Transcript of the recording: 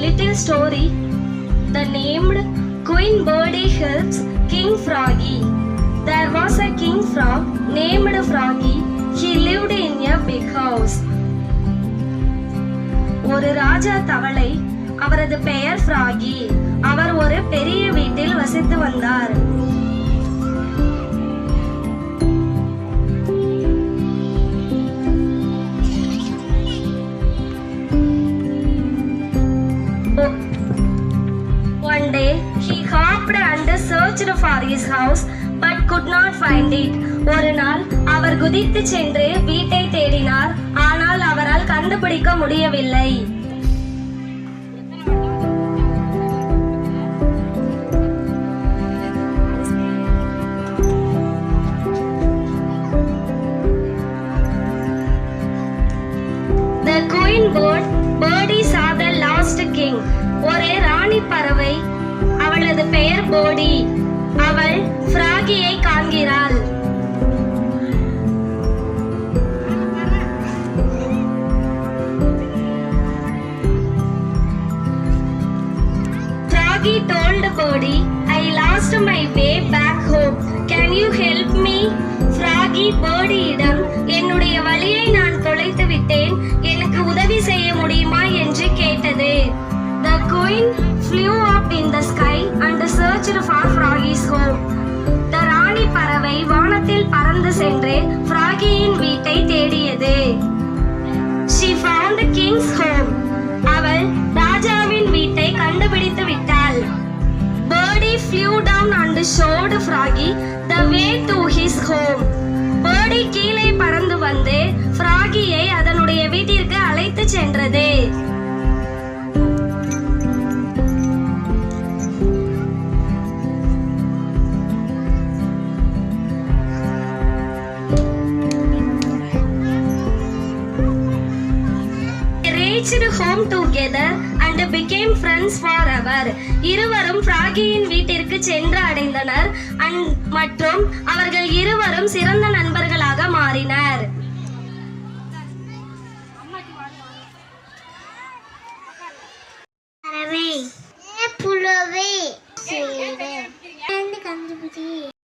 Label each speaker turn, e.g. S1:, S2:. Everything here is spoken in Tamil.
S1: little story. The named Queen Birdie helps King Froggy. There was a king frog named Froggy. He lived in a big house. ஒரு ராஜா தவளை, அவரது பெயர் ஃப்ராகி. அவர் ஒரு பெரிய வீட்டில் வசித்து வந்தார். One day he hopped and searched for his house but could not find it. ஒரு நாள் அவர் குதித்து சென்று வீட்டை தேடினார், ஆனால் அவரால் கண்டுபிடிக்க முடியவில்லை. The queen birdie saw the lost king. ஒரு ராணி பறவை, அவளது பெயர் போடி. அவள் ஃப்ராகியை காண்கிறாள். Froggy told Birdie, I lost my way back home. Can you help me? Froggy Birdie-இடம், என்னுடைய வழியை நான் தொலைத்து விட்டேன், எனக்கு உதவி செய்ய முடியுமா என்று கேட்டது. The queen flew up in the sky and searched for Froggy's home. The ராணி பறவை வானத்தில் பறந்து சென்று ஃப்ராகியின் வீட்டை தேடியது. She found the king's home. அவள் ராஜாவின் வீட்டை கண்டுபிடித்து விட்டாள். Birdie flew down and showed Froggy the way to his home. Birdie கீழே பறந்து வந்து ஃப்ராகியை அதனுடைய வீட்டிற்கு அழைத்து சென்றது. Reached home together and became friends forever. இருவரும் ஃப்ராகியின் வீட்டிற்கு சென்று அடைந்தனர் மற்றும் அவர்கள் இருவரும் சிறந்த நண்பர்களாக மாறினர்.
S2: பறவை புலவே கண்டுபிடி